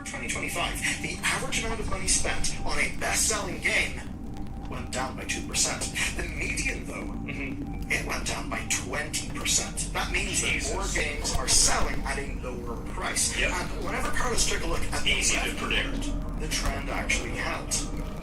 Over 2025, the average amount of money spent on a best-selling game went down by 2%. The median, though, it went down by 20%. That means that more games are selling at a lower price. Yep. And whenever Carlos took a look at the trend actually held.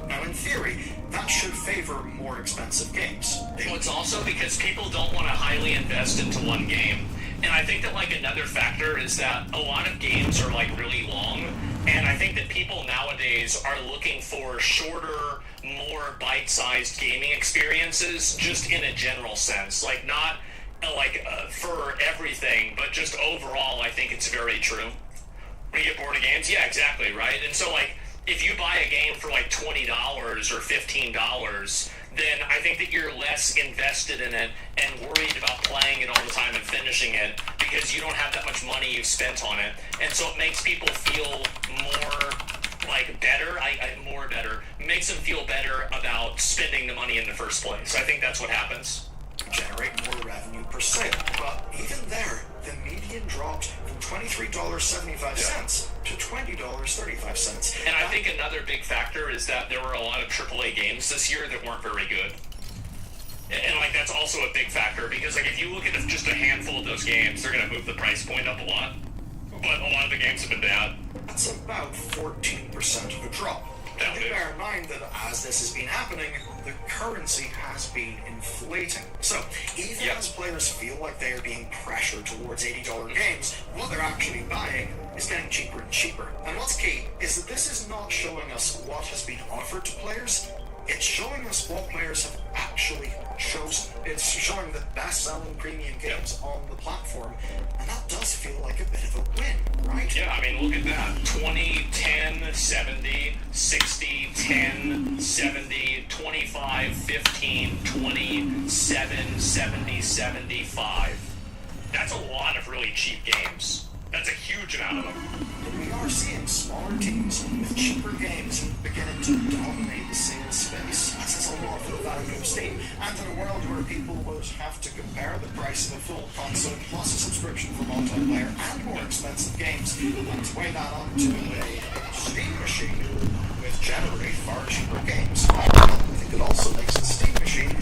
Now, in theory, that should favor more expensive games. Well, it's also because people don't want to highly invest into one game. And I think that, like, another factor is that a lot of games are, like, really long. And I think that people nowadays are looking for shorter, more bite-sized gaming experiences, just in a general sense. Like, not, for everything, but just overall, I think it's very true. When you get bored of games, yeah, exactly, right? And so, like, if you buy a game for, like, $20 or $15, then I think that you're less invested in it and worried about playing it all the time and finishing it because you don't have that much money you've spent on it. And so it makes people feel more, like, better. It makes them feel better about spending the money in the first place. I think that's what happens. Generate more revenue per sale. But even there, the median dropped from $23.75 to $20.35. And I think another big factor is that there were a lot of AAA games this year that weren't very good. And like, that's also a big factor because, like, if you look at just a handful of those games, they're going to move the price point up a lot. But a lot of the games have been bad. That's about 14% of a drop. Now, bear in mind that as this has been happening, the currency has been inflating. So, even as players feel like they are being pressured towards $80 games, what they're actually buying is getting cheaper and cheaper. And what's key is that this is not showing us what has been offered to players, it's showing us what players have actually chosen. It's showing the best-selling premium games on the platform, and that does feel like a bit of a win, right? Yeah, I mean, look at that. 20, 10, 70, 60, 10, 70, 25, 15, 20, 7, 70, 75. That's a lot of really cheap games. That's a huge amount of them. And we are seeing smaller teams with cheaper games beginning to dominate the sales space. That says a lot for the value of Steam. And in a world where people would have to compare the price of a full console plus a subscription for multiplayer and more expensive games, and weigh that onto a Steam machine with generally far cheaper games. I think it also makes the Steam machine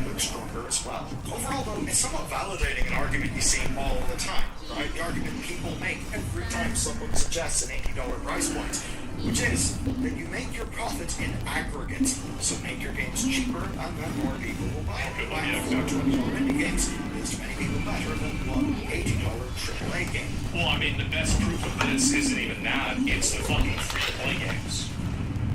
look stronger as well. Overall, though, it's somewhat validating an argument you see all the time, right? The argument people make every time someone suggests an $80 price point, which is that you make your profit in aggregate, so make your games cheaper and then more people will buy it. Buying $4 $20 indie games is to many people better than one $80 AAA game. Well, I mean, the best proof of this isn't even that, it's the fucking free-to-play games.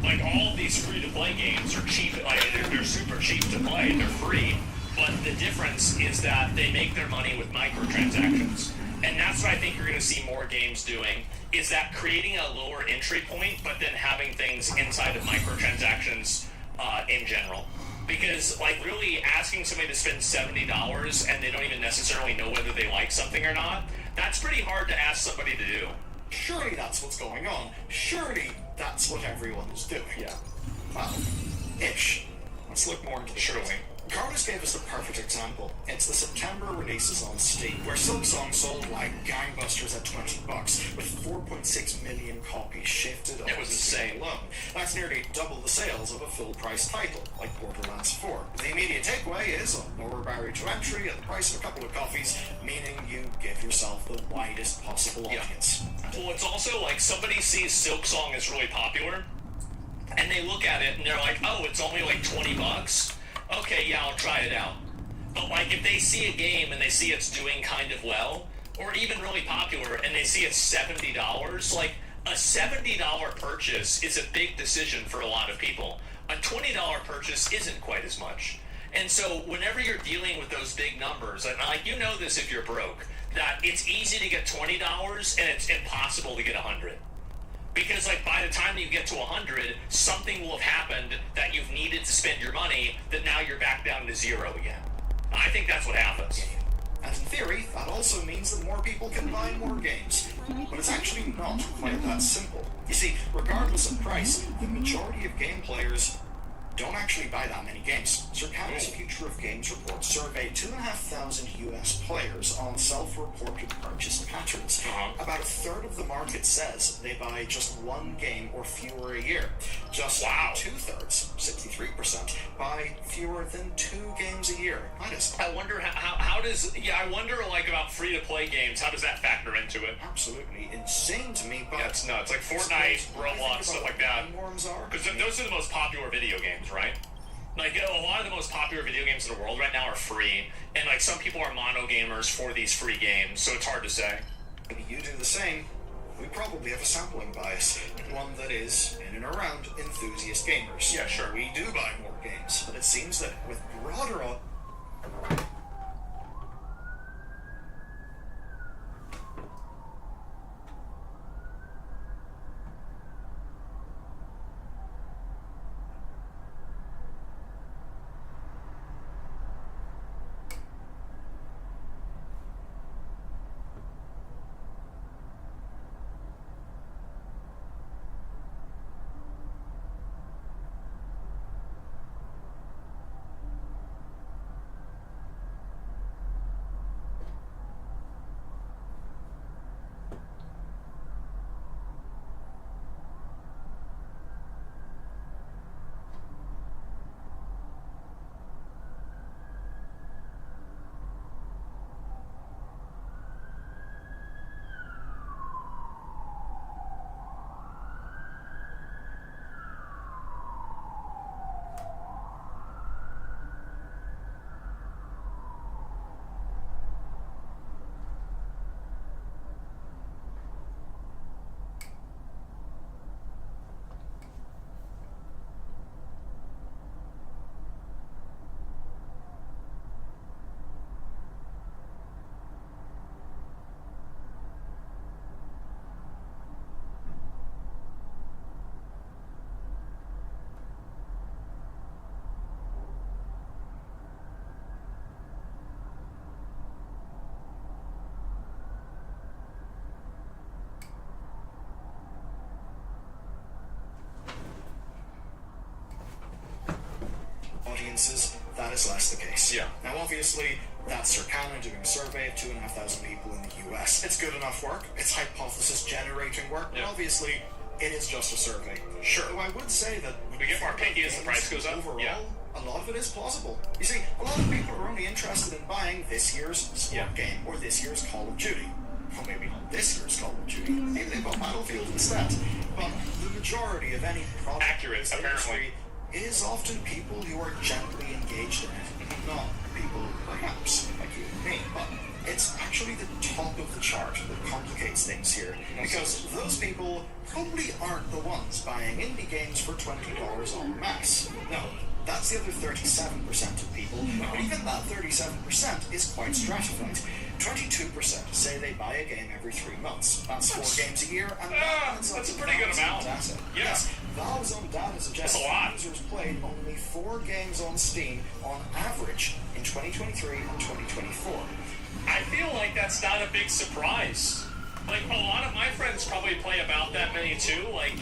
Like, all of these free-to-play games are cheap, like, they're super cheap to play, they're free, but the difference is that they make their money with microtransactions. And that's what I think you're going to see more games doing, is that creating a lower entry point, but then having things inside of microtransactions in general. Because, like, really asking somebody to spend $70 and they don't even necessarily know whether they like something or not, that's pretty hard to ask somebody to do. Surely that's what's going on. Surely that's what everyone is doing. Yeah. Well, ish. Let's look more into the Surely. Carlos gave us the perfect example. It's the September releases on Steam, where Silksong sold like gangbusters at $20, with 4.6 million copies shifted over It was the insane. alone. That's nearly double the sales of a full-price title, like Borderlands 4. The immediate takeaway is a lower barrier to entry at the price of a couple of coffees, meaning you give yourself the widest possible audience. Well, it's also like somebody sees Silksong as really popular, and they look at it and they're like, oh, it's only like $20? Okay, yeah, I'll try it out. But, like, if they see a game and they see it's doing kind of well, or even really popular, and they see it's $70, like, a $70 purchase is a big decision for a lot of people. A $20 purchase isn't quite as much. And so, whenever you're dealing with those big numbers, and, like, you know this if you're broke, that it's easy to get $20 and it's impossible to get $100. Because, like, by the time you get to 100, something will have happened that you've needed to spend your money that now you're back down to zero again. I think that's what happens. And in theory, that also means that more people can buy more games. But it's actually not quite that simple. You see, regardless of price, the majority of game players don't actually buy that many games. Circana's Future of Games report surveyed 2,500 US players on self-reported purchase patterns. About a third of the market says they buy just one game or fewer a year. Just two-thirds, 63%, buy fewer than 2 games a year. I wonder how does, I wonder like about free-to-play games, how does that factor into it? Absolutely insane to me, but... Yeah, it's nuts. Like Fortnite, Roblox, stuff like that. Because those are the most popular video games, right? Like, a lot of the most popular video games in the world right now are free, and like some people are mono gamers for these free games, so it's hard to say. Maybe you do the same. We probably have a sampling bias, one that is in and around enthusiast gamers. Yeah, sure. We do buy more games, but it seems that with broader... audiences, that is less the case. Yeah. Now, obviously, that's Circana doing a survey of 2,500 people in the US. It's good enough work. It's hypothesis-generating work. But obviously, it is just a survey. Sure. Though I would say that... We get more picky as the price goes up. Overall, a lot of it is plausible. You see, a lot of people are only interested in buying this year's sport game or this year's Call of Duty. Or maybe not this year's Call of Duty. Maybe they bought Battlefield instead. But the majority of any product accurate, apparently, is often people who are gently engaged in it, not people, perhaps, like you and me, but it's actually the top of the chart that complicates things here, because those people probably aren't the ones buying indie games for $20 en masse. No, that's the other 37% of people, but even that 37% is quite stratified. 22% say they buy a game every 3 months. That's 4 games a year, and that's a pretty good amount. Data. Yeah. Yes, Valve's own data suggests that users played only 4 games on Steam on average in 2023 and 2024. I feel like that's not a big surprise. Like, a lot of my friends probably play about that many too. Like,